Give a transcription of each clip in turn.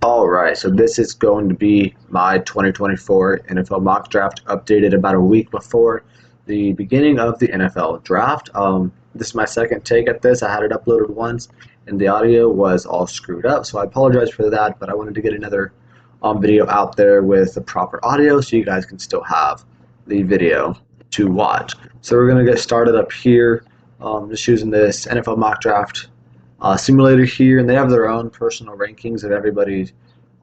All right, so this is going to be my 2024 NFL mock draft updated about a week before the beginning of the NFL draft. This is my second take at this. I had it uploaded once and the audio was all screwed up, so I apologize for that, but I wanted to get another video out there with the proper audio so you guys can still have the video to watch. So we're going to get started up here, just using this NFL mock draft simulator here, and they have their own personal rankings of everybody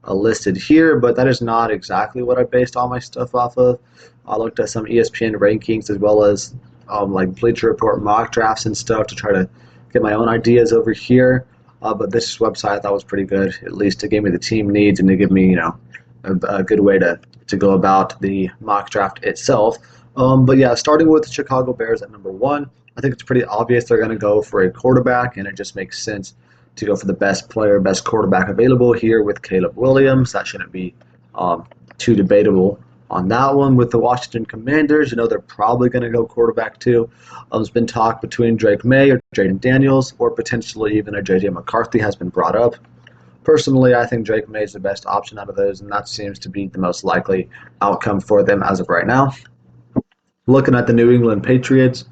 listed here, but that is not exactly what I based all my stuff off of. I looked at some ESPN rankings as well as like Bleacher Report mock drafts and stuff to try to get my own ideas over here. But this website I thought was pretty good. At least it gave me the team needs and it gave me, a good way to go about the mock draft itself. But yeah, starting with the Chicago Bears at number 1, I think it's pretty obvious they're going to go for a quarterback, and it just makes sense to go for the best player, best quarterback available here with Caleb Williams. That shouldn't be too debatable on that one. With the Washington Commanders, they're probably going to go quarterback too. There's been talk between Drake May or Jaden Daniels, or potentially even a J.J. McCarthy has been brought up. Personally, I think Drake May is the best option out of those, and that seems to be the most likely outcome for them as of right now. Looking at the New England Patriots,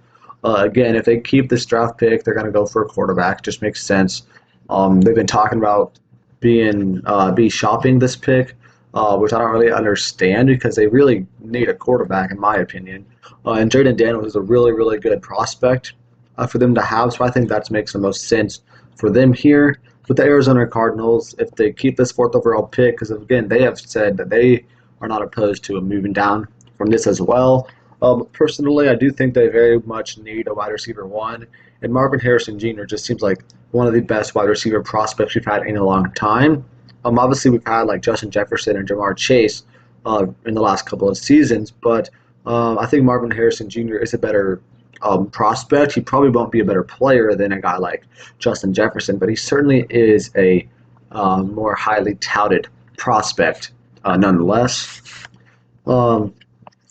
again, if they keep this draft pick, they're going to go for a quarterback. Just makes sense. They've been talking about be shopping this pick, which I don't really understand because they really need a quarterback, in my opinion. And Jaden Daniels is a really, really good prospect for them to have, so I think that makes the most sense for them here. With the Arizona Cardinals, if they keep this 4th overall pick, because again, they have said that they are not opposed to moving down from this as well. Personally, I do think they very much need a wide receiver 1, and Marvin Harrison Jr. just seems like one of the best wide receiver prospects we've had in a long time. Obviously, we've had like Justin Jefferson and Jamar Chase in the last couple of seasons, but I think Marvin Harrison Jr. is a better prospect. He probably won't be a better player than a guy like Justin Jefferson, but he certainly is a more highly touted prospect nonetheless.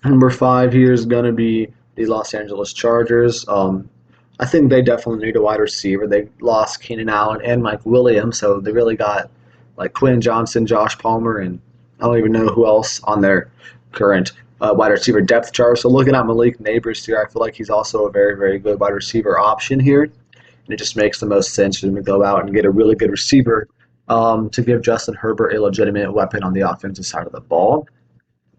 Number 5 here is going to be the Los Angeles Chargers. I think they definitely need a wide receiver. They lost Keenan Allen and Mike Williams, so they really got like Quinn Johnson, Josh Palmer, and I don't even know who else on their current wide receiver depth chart. So looking at Malik Nabers here, I feel like he's also a very, very good wide receiver option here, and it just makes the most sense for them to go out and get a really good receiver to give Justin Herbert a legitimate weapon on the offensive side of the ball.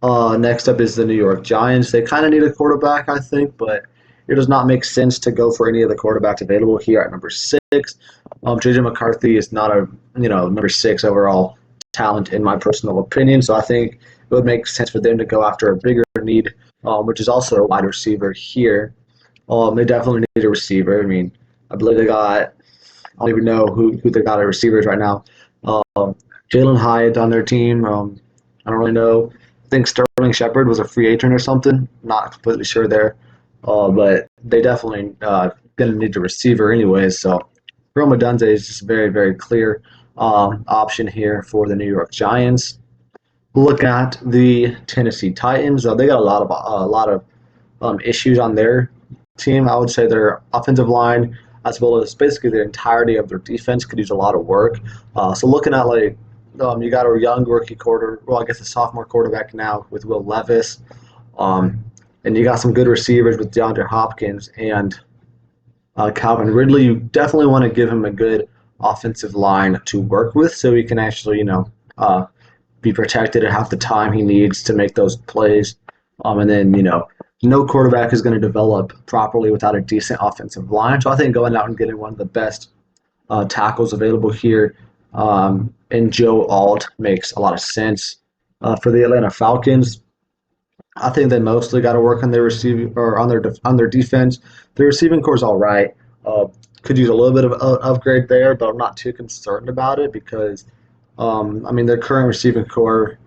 Next up is the New York Giants. They kind of need a quarterback, I think, but it does not make sense to go for any of the quarterbacks available here at number 6. J.J. McCarthy is not a number 6 overall talent in my personal opinion, so I think it would make sense for them to go after a bigger need, which is also a wide receiver here. They definitely need a receiver. I mean, I believe they got, I don't even know who they got at receivers right now. Jalen Hyatt on their team. I don't really know. I think Sterling Shepard was a free agent or something. Not completely sure there. But they definitely going to need a receiver anyways. So Rome Odunze is just a very, very clear option here for the New York Giants. Look at the Tennessee Titans. They got a lot of issues on their team. I would say their offensive line, as well as basically the entirety of their defense, could use a lot of work. So looking at you got a young rookie a sophomore quarterback now with Will Levis. And you got some good receivers with DeAndre Hopkins and Calvin Ridley. You definitely want to give him a good offensive line to work with so he can actually, be protected at half the time he needs to make those plays. And then, no quarterback is going to develop properly without a decent offensive line. So I think going out and getting one of the best tackles available here and Joe Alt makes a lot of sense. For the Atlanta Falcons, I think they mostly got to work on their receiving or on their defense. Their receiving core is all right. Could use a little bit of upgrade there, but I'm not too concerned about it because, their current receiving core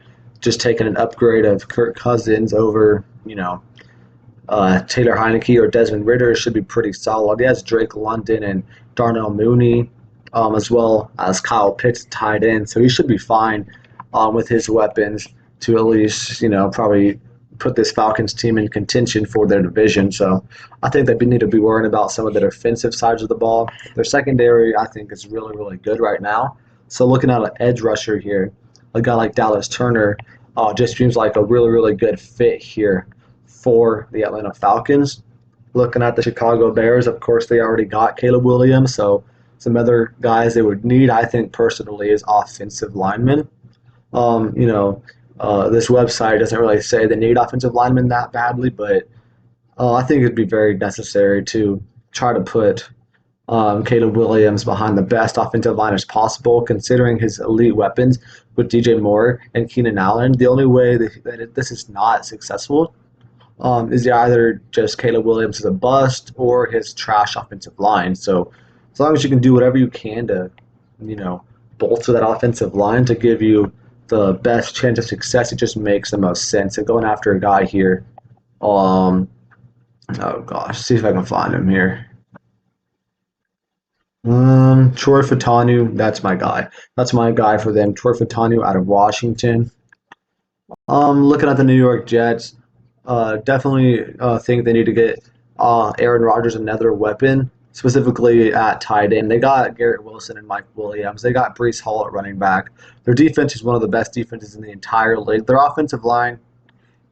just taking an upgrade of Kirk Cousins over, Taylor Heineke or Desmond Ridder should be pretty solid. He has Drake London and Darnell Mooney, as well as Kyle Pitts tied in, so he should be fine with his weapons to at least, probably put this Falcons team in contention for their division. So I think they need to be worrying about some of the defensive sides of the ball. Their secondary, I think, is really, really good right now. So looking at an edge rusher here, a guy like Dallas Turner just seems like a really, really good fit here for the Atlanta Falcons. Looking at the Chicago Bears, of course, they already got Caleb Williams, so some other guys they would need, I think, personally, is offensive linemen. You know, this website doesn't really say they need offensive linemen that badly, but I think it'd be very necessary to try to put Caleb Williams behind the best offensive line as possible, considering his elite weapons with DJ Moore and Keenan Allen. The only way that this is not successful is either just Caleb Williams is a bust or his trash offensive line. So as long as you can do whatever you can to, you know, bolster that offensive line to give you the best chance of success, it just makes the most sense. And going after a guy here, um, oh gosh, see if I can find him here. Troy Fatanu, that's my guy. That's my guy for them. Troy Fatanu out of Washington. Looking at the New York Jets, definitely think they need to get Aaron Rodgers another weapon, specifically at tight end. They got Garrett Wilson and Mike Williams. They got Brees Hall at running back. Their defense is one of the best defenses in the entire league. Their offensive line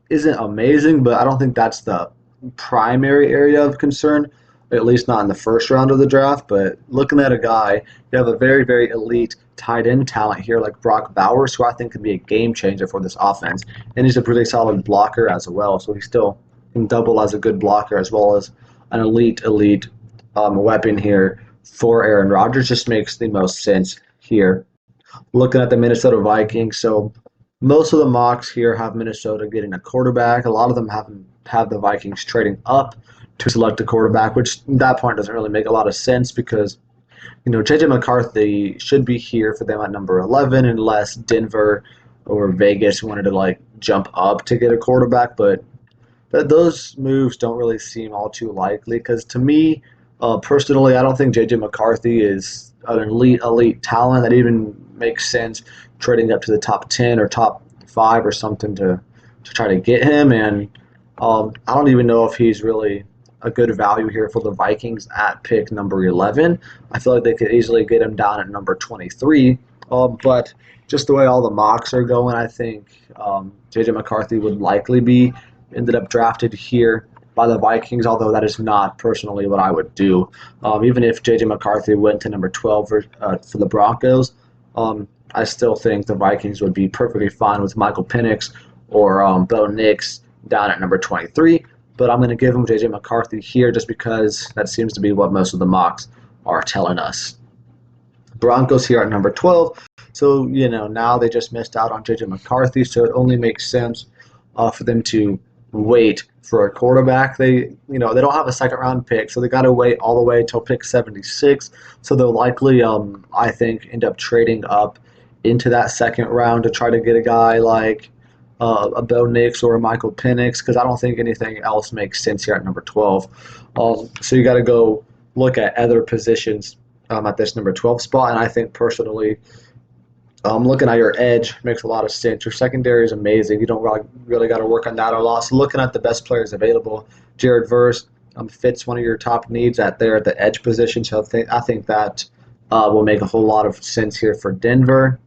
isn't amazing, but I don't think that's the primary area of concern, at least not in the first round of the draft. But looking at a guy, you have a very, very elite tight end talent here like Brock Bowers, who I think could be a game changer for this offense. And he's a pretty solid blocker as well, so he still can double as a good blocker as well as an elite weapon here for Aaron Rodgers. Just makes the most sense here. Looking at the Minnesota Vikings, so most of the mocks here have Minnesota getting a quarterback. A lot of them have the Vikings trading up to select a quarterback, which at that point doesn't really make a lot of sense because JJ McCarthy should be here for them at number 11 unless Denver or Vegas wanted to like jump up to get a quarterback, but those moves don't really seem all too likely because to me, personally, I don't think JJ McCarthy is an elite talent that even makes sense trading up to the top 10 or top 5 or something to try to get him. And I don't even know if he's really a good value here for the Vikings at pick number 11. I feel like they could easily get him down at number 23. But just the way all the mocks are going, I think JJ McCarthy would likely be ended up drafted here by the Vikings, although that is not personally what I would do. Even if JJ McCarthy went to number 12 for the Broncos, I still think the Vikings would be perfectly fine with Michael Penix or Bo Nix down at number 23. But I'm going to give him JJ McCarthy here just because that seems to be what most of the mocks are telling us. Broncos here at number 12. So, now they just missed out on JJ McCarthy, so it only makes sense for them to wait for a quarterback. They don't have a second round pick, so they got to wait all the way till pick 76. So they'll likely, I think, end up trading up into that second round to try to get a guy like a Bo Nix or a Michael Penix because I don't think anything else makes sense here at number 12. So you got to go look at other positions at this number 12 spot, and I think personally, looking at your edge makes a lot of sense. Your secondary is amazing. You don't really got to work on that a lot. So looking at the best players available, Jared Verse fits one of your top needs at the edge position. So I think that will make a whole lot of sense here for Denver.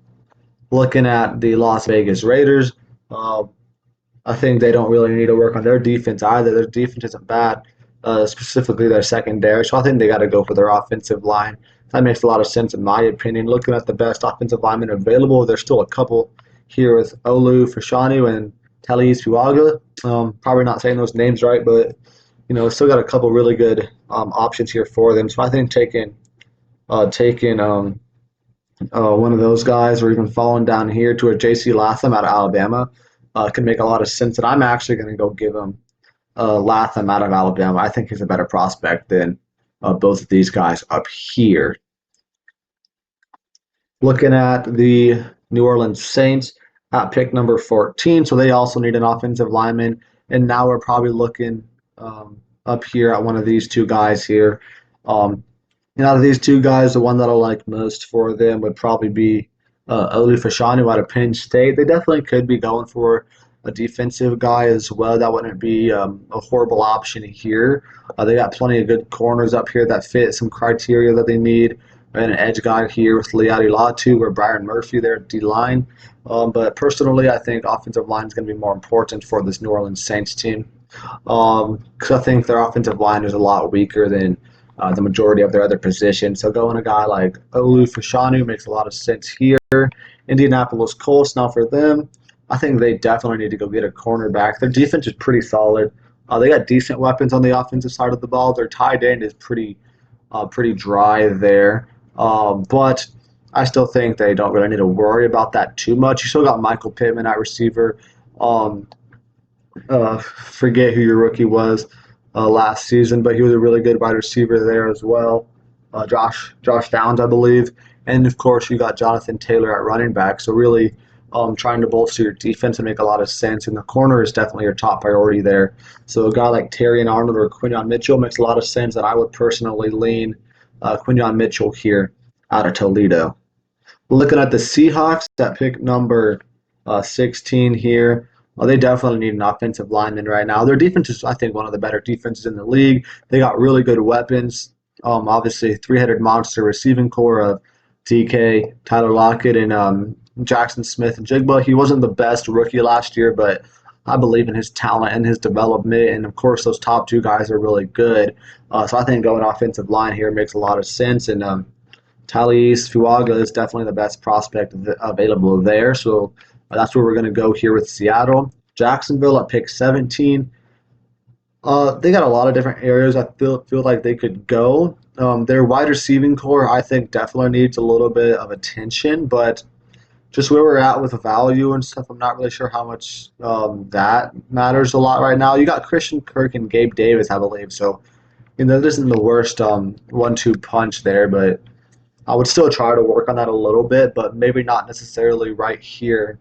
Looking at the Las Vegas Raiders, I think they don't really need to work on their defense either. Their defense isn't bad, specifically their secondary. So I think they got to go for their offensive line. That makes a lot of sense in my opinion. Looking at the best offensive linemen available, there's still a couple here with Olu Fashanu and Talis Fuaga. Probably not saying those names right, but still got a couple really good options here for them. So I think taking one of those guys, or even falling down here to a J.C. Latham out of Alabama, could make a lot of sense. And I'm actually going to go give him Latham out of Alabama. I think he's a better prospect than both of these guys up here. Looking at the New Orleans Saints at pick number 14, so they also need an offensive lineman. And now we're probably looking up here at one of these two guys here. Out of these two guys, the one that I like most for them would probably be Olu Fashanu out of Penn State. They definitely could be going for a defensive guy as well. That wouldn't be a horrible option here. They got plenty of good corners up here that fit some criteria that they need. and an edge guy here with Liati Latu or Byron Murphy there at D-line. But personally, I think offensive line is going to be more important for this New Orleans Saints team because I think their offensive line is a lot weaker than the majority of their other positions. So going a guy like Olu Fashanu makes a lot of sense here. Indianapolis Colts, now for them, I think they definitely need to go get a cornerback. Their defense is pretty solid. They got decent weapons on the offensive side of the ball. Their tight end is pretty dry there. But I still think they don't really need to worry about that too much. You still got Michael Pittman at receiver. Um, Forget who your rookie was last season, but he was a really good wide receiver there as well. Josh Downs, I believe, and of course you got Jonathan Taylor at running back. So really, trying to bolster your defense and make a lot of sense. And the corner is definitely your top priority there. So a guy like Terrion Arnold or Quinyon Mitchell makes a lot of sense, and I would personally lean Quinyon Mitchell here out of Toledo. Looking at the Seahawks at pick number 16 here. Well, they definitely need an offensive lineman right now. Their defense is, I think, one of the better defenses in the league. They got really good weapons. Obviously, three-headed monster receiving core of DK, Tyler Lockett, and Jackson Smith and Jigba. He wasn't the best rookie last year, but I believe in his talent and his development. And of course, those top two guys are really good. So I think going offensive line here makes a lot of sense. And Talais Fuaga is definitely the best prospect available there. So that's where we're going to go here with Seattle. Jacksonville at pick 17. They got a lot of different areas I feel like they could go. Their wide receiving core, I think, definitely needs a little bit of attention, but just where we're at with value and stuff, I'm not really sure how much that matters a lot right now. You got Christian Kirk and Gabe Davis, I believe, so that isn't the worst 1-2 punch there, but I would still try to work on that a little bit, but maybe not necessarily right here.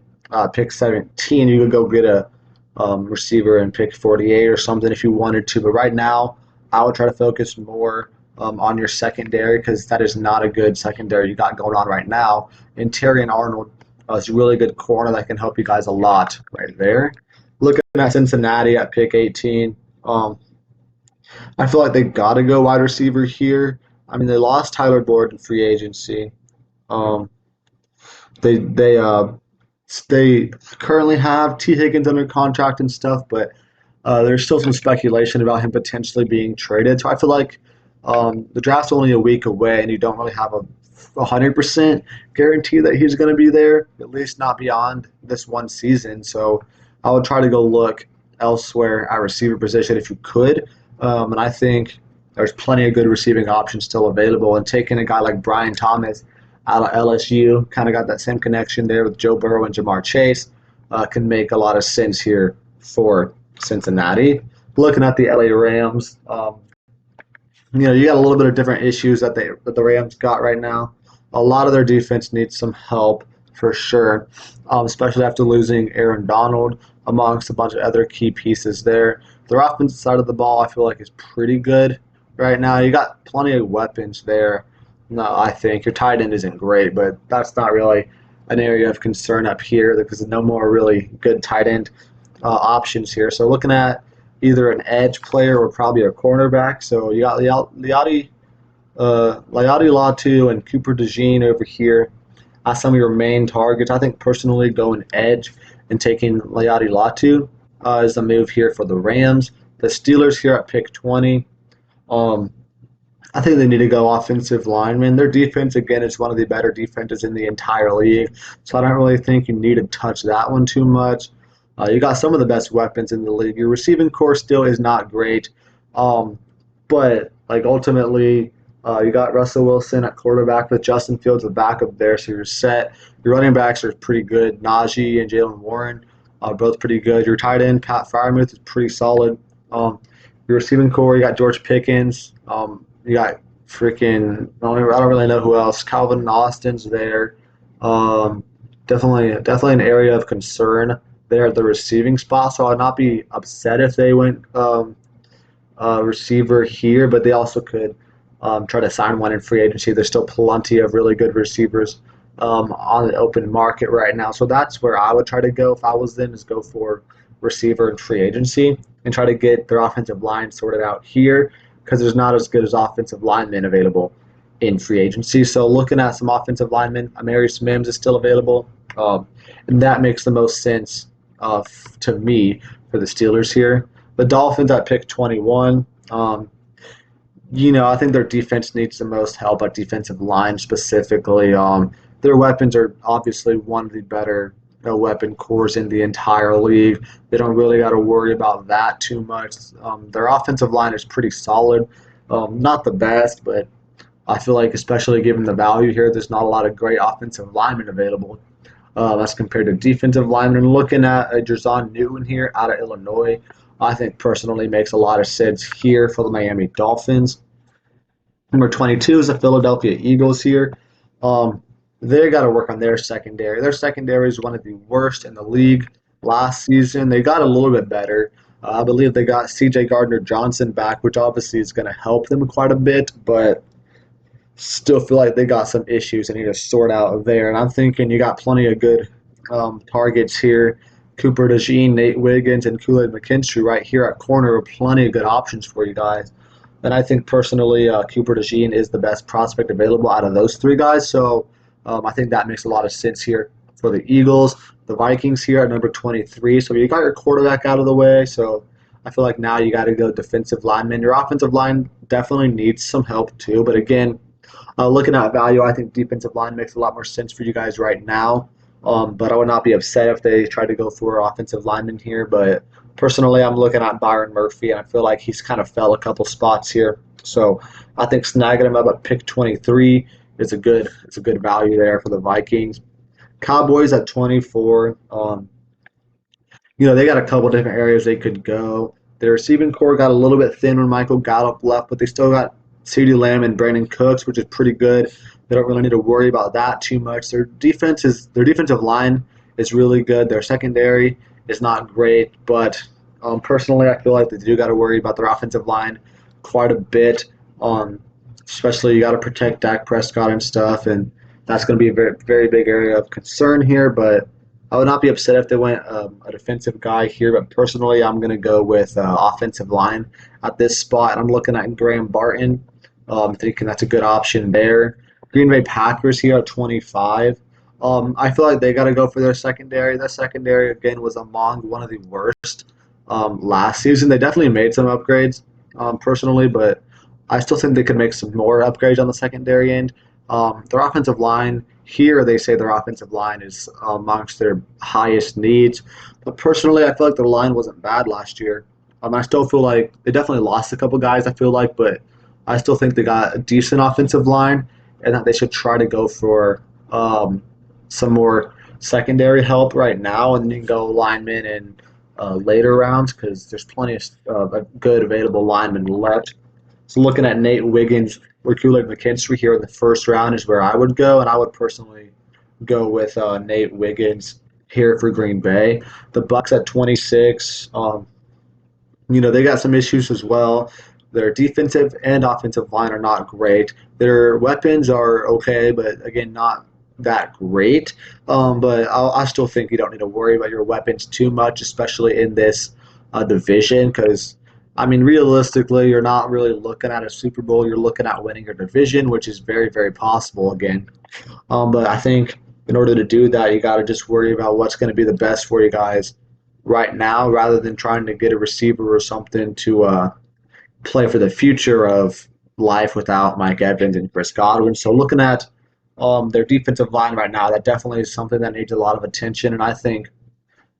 Pick 17, you could go get a receiver and pick 48 or something if you wanted to. But right now, I would try to focus more on your secondary because that is not a good secondary you got going on right now. And Terrion Arnold is a really good corner that can help you guys a lot right there. Looking at Cincinnati at pick 18, I feel like they got to go wide receiver here. I mean, they lost Tyler Boyd in free agency. They currently have T. Higgins under contract and stuff, but there's still some speculation about him potentially being traded. So I feel like the draft's only a week away, and you don't really have a 100% guarantee that he's going to be there, at least not beyond this one season. So I would try to go look elsewhere at receiver position if you could. And I think there's plenty of good receiving options still available. And taking a guy like Brian Thomas out of LSU, kind of got that same connection there with Joe Burrow and Jamar Chase, can make a lot of sense here for Cincinnati. Looking at the LA Rams, you got a little bit of different issues that the Rams got right now. A lot of their defense needs some help for sure, especially after losing Aaron Donald amongst a bunch of other key pieces there. Their offensive side of the ball, I feel like, is pretty good right now. You got plenty of weapons there. No, I think your tight end isn't great, but that's not really an area of concern up here because there's no more really good tight end options here. So looking at either an edge player or probably a cornerback. So you got Liati Latu and Cooper DeJean over here as some of your main targets. I think personally going edge and taking Liati Latu is the move here for the Rams. The Steelers here at pick 20. I think they need to go offensive lineman. Their defense, again, is one of the better defenses in the entire league, so I don't really think you need to touch that one too much. You got some of the best weapons in the league. Your receiving core still is not great, but ultimately, you got Russell Wilson at quarterback with Justin Fields the backup there, so you're set. Your running backs are pretty good. Najee and Jalen Warren are both pretty good. Your tight end, Pat Freiermuth, is pretty solid. Your receiving core, you got George Pickens. You got I don't really know who else. Calvin Austin's there. Definitely an area of concern there at the receiving spot. So I'd not be upset if they went receiver here, but they also could try to sign one in free agency. There's still plenty of really good receivers on the open market right now. So that's where I would try to go if I was them, is go for receiver and free agency and try to get their offensive line sorted out here, because there's not as good as offensive linemen available in free agency. So looking at some offensive linemen, Amarius Mims is still available, and that makes the most sense to me for the Steelers here. The Dolphins at pick 21. I think their defense needs the most help at defensive line specifically. Their weapons are obviously one of the better weapon cores in the entire league. They don't really got to worry about that too much. Their offensive line is pretty solid. Not the best, but I feel like, especially given the value here, there's not a lot of great offensive linemen available as compared to defensive linemen. Looking at Jer'Zhan Newton here out of Illinois, I think personally makes a lot of sense here for the Miami Dolphins. Number 22 is the Philadelphia Eagles here. They got to work on their secondary. Their secondary is one of the worst in the league last season. They got a little bit better. I believe they got C.J. Gardner-Johnson back, which obviously is going to help them quite a bit, but still feel like they got some issues they need to sort out there. And I'm thinking you got plenty of good targets here. Cooper DeJean, Nate Wiggins, and Kool-Aid McKinstry right here at corner are plenty of good options for you guys. And I think personally Cooper DeJean is the best prospect available out of those three guys. So I think that makes a lot of sense here for the Eagles. The Vikings here at number 23. So you got your quarterback out of the way. So I feel like now you got to go defensive lineman. Your offensive line definitely needs some help too. But again, looking at value, I think defensive line makes a lot more sense for you guys right now. But I would not be upset if they tried to go for offensive lineman here. But personally, I'm looking at Byron Murphy, and I feel like he's kind of fell a couple spots here. So I think snagging him up at pick 23 is a good value there for the Vikings. Cowboys at 24. They got a couple different areas they could go. Their receiving core got a little bit thin when Michael Gallup left, but they still got CeeDee Lamb and Brandon Cooks, which is pretty good. They don't really need to worry about that too much. Their defensive line is really good. Their secondary is not great, but personally, I feel like they do got to worry about their offensive line quite a bit. Especially you got to protect Dak Prescott and stuff, and that's going to be a very, very big area of concern here. But I would not be upset if they went a defensive guy here. But personally, I'm going to go with offensive line at this spot. I'm looking at Graham Barton. Thinking that's a good option there. Green Bay Packers here at 25. I feel like they got to go for their secondary. Their secondary, again, was among one of the worst last season. They definitely made some upgrades personally, but I still think they could make some more upgrades on the secondary end. Their offensive line here, they say their offensive line is amongst their highest needs. But personally, I feel like their line wasn't bad last year. I still feel like they definitely lost a couple guys, I feel like, but I still think they got a decent offensive line and that they should try to go for some more secondary help right now, and then you can go linemen in later rounds because there's plenty of good available linemen left. So looking at Nate Wiggins or Kool-Aid McKinstry here in the first round is where I would go, and I would personally go with Nate Wiggins here for Green Bay. The Bucs at 26, they got some issues as well. Their defensive and offensive line are not great. Their weapons are okay, but again, not that great. But I still think you don't need to worry about your weapons too much, especially in this division, because realistically, you're not really looking at a Super Bowl. You're looking at winning your division, which is very, very possible again. But I think in order to do that, you got to just worry about what's going to be the best for you guys right now, rather than trying to get a receiver or something to play for the future of life without Mike Evans and Chris Godwin. So looking at their defensive line right now, that definitely is something that needs a lot of attention. And I think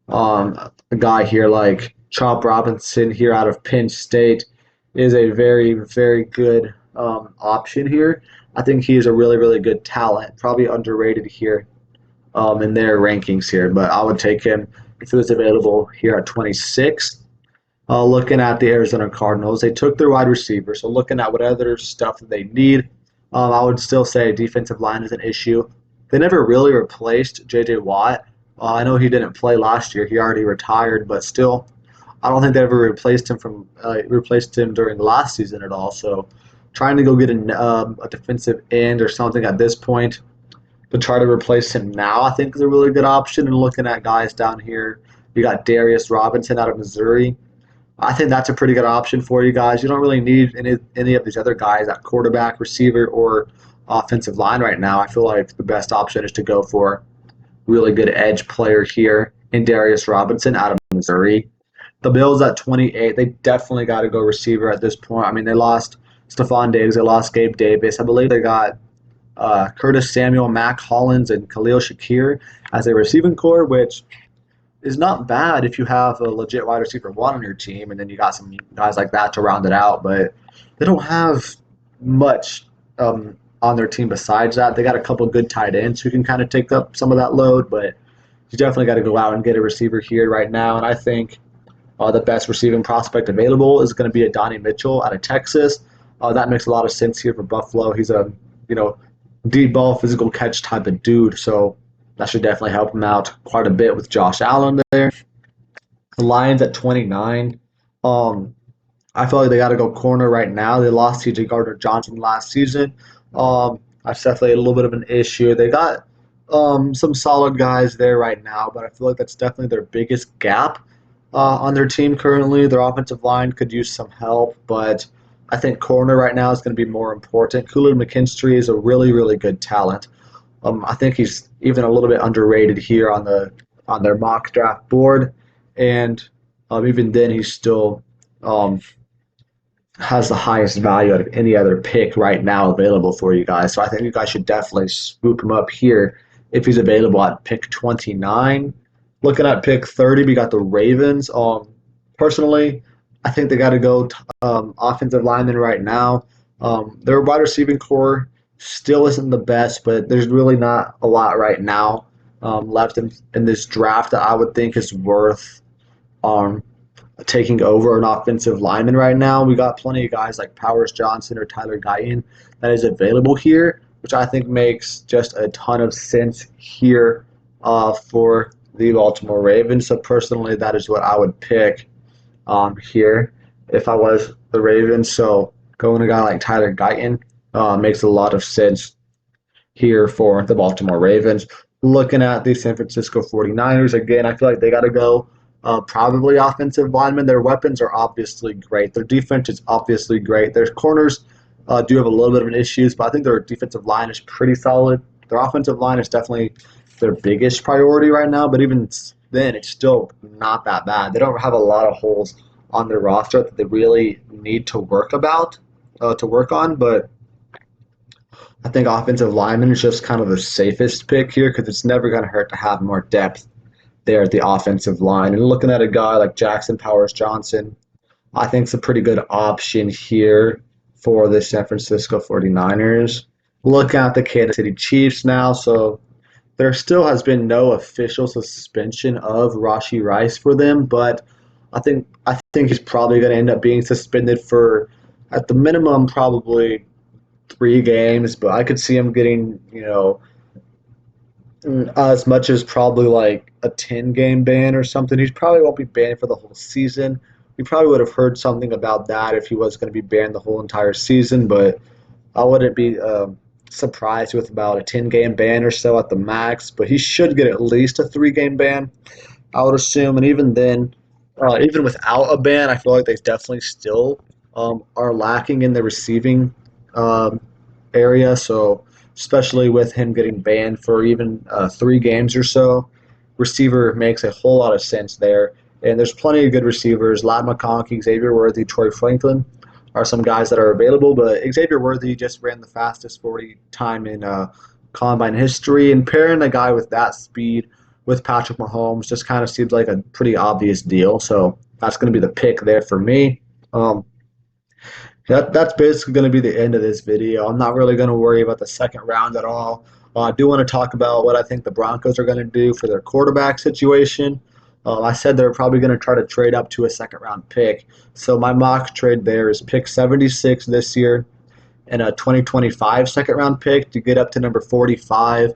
a guy here like Chop Robinson here out of Penn State is a very, very good option here. I think he is a really, really good talent, probably underrated here in their rankings here. But I would take him if he was available here at 26. Looking at the Arizona Cardinals, they took their wide receiver. So looking at what other stuff that they need, I would still say defensive line is an issue. They never really replaced J.J. Watt. I know he didn't play last year. He already retired, but still, I don't think they ever replaced him during the last season at all. So trying to go get a defensive end or something at this point to try to replace him now, I think is a really good option. And looking at guys down here, you got Darius Robinson out of Missouri. I think that's a pretty good option for you guys. You don't really need any of these other guys at quarterback, receiver, or offensive line right now. I feel like the best option is to go for really good edge player here in Darius Robinson out of Missouri. The Bills at 28, they definitely got to go receiver at this point. I mean, they lost Stephon Diggs, they lost Gabe Davis. I believe they got Curtis Samuel, Mac Hollins, and Khalil Shakir as a receiving core, which is not bad if you have a legit wide receiver one on your team, and then you got some guys like that to round it out. But they don't have much on their team besides that. They got a couple good tight ends who can kind of take up some of that load, but you definitely got to go out and get a receiver here right now. And I think the best receiving prospect available is going to be Donnie Mitchell out of Texas. That makes a lot of sense here for Buffalo. He's a deep ball, physical catch type of dude, so that should definitely help him out quite a bit with Josh Allen there. The Lions at 29. I feel like they got to go corner right now. They lost T.J. Gardner-Johnson last season. That's definitely a little bit of an issue. They got some solid guys there right now, but I feel like that's definitely their biggest gap on their team currently. Their offensive line could use some help, but I think corner right now is going to be more important. Kool-Aid McKinstry is a really, really good talent. I think he's even a little bit underrated here on their mock draft board, and even then, he still has the highest value out of any other pick right now available for you guys. So I think you guys should definitely swoop him up here if he's available at pick 29. Looking at pick 30, we got the Ravens. Personally, I think they got to go offensive lineman right now. Their wide receiving core still isn't the best, but there's really not a lot right now left in this draft that I would think is worth taking over an offensive lineman right now. We got plenty of guys like Powers Johnson or Tyler Guyton that is available here, which I think makes just a ton of sense here for the Baltimore Ravens. So personally, that is what I would pick here if I was the Ravens. So going a guy like Tyler Guyton makes a lot of sense here for the Baltimore Ravens. Looking at the San Francisco 49ers, again, I feel like they got to go probably offensive linemen. Their weapons are obviously great. Their defense is obviously great. Their corners do have a little bit of an issues, but I think their defensive line is pretty solid. Their offensive line is definitely their biggest priority right now, but even then, it's still not that bad. They don't have a lot of holes on their roster that they really need to work on, but I think offensive lineman is just kind of the safest pick here because it's never going to hurt to have more depth there at the offensive line. And looking at a guy like Jackson Powers Johnson, I think it's a pretty good option here for the San Francisco 49ers. Looking at the Kansas City Chiefs now, so there still has been no official suspension of Rashee Rice for them, but I think he's probably going to end up being suspended for, at the minimum, probably 3 games, but I could see him getting, as much as probably like a 10-game ban or something. He probably won't be banned for the whole season. We probably would have heard something about that if he was going to be banned the whole entire season, but I wouldn't be surprised with about a 10-game ban or so at the max, but he should get at least a 3-game ban, I would assume. And even then, even without a ban, I feel like they definitely still are lacking in the receiving area. So especially with him getting banned for even 3 games or so, receiver makes a whole lot of sense there. And there's plenty of good receivers. Ladd McConkey, Xavier Worthy, Troy Franklin are some guys that are available, but Xavier Worthy just ran the fastest 40 time in combine history, and pairing a guy with that speed with Patrick Mahomes just kind of seems like a pretty obvious deal. So that's going to be the pick there for me. That's basically going to be the end of this video. I'm not really going to worry about the second round at all. I do want to talk about what I think the Broncos are going to do for their quarterback situation. I said they're probably going to try to trade up to a second-round pick. So my mock trade there is pick 76 this year and a 2025 second-round pick to get up to number 45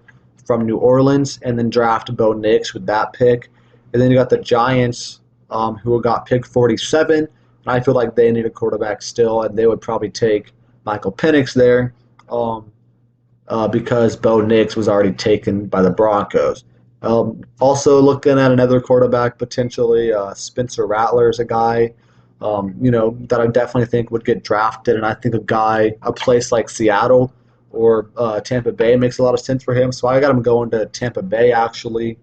from New Orleans, and then draft Bo Nix with that pick. And then you got the Giants, who got pick 47. And I feel like they need a quarterback still, and they would probably take Michael Penix there because Bo Nix was already taken by the Broncos. Also looking at another quarterback potentially, Spencer Rattler is a guy, that I definitely think would get drafted, and I think a place like Seattle or Tampa Bay makes a lot of sense for him. So I got him going to Tampa Bay actually.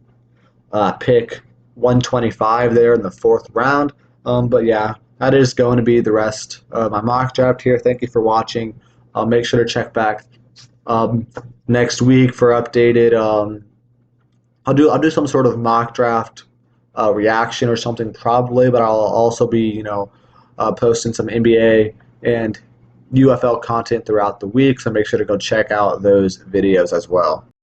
Pick 125 there in the fourth round. But yeah, that is going to be the rest of my mock draft here. Thank you for watching. I'll make sure to check back next week for updated. I'll do some sort of mock draft reaction or something probably, but I'll also be posting some NBA and UFL content throughout the week. So make sure to go check out those videos as well.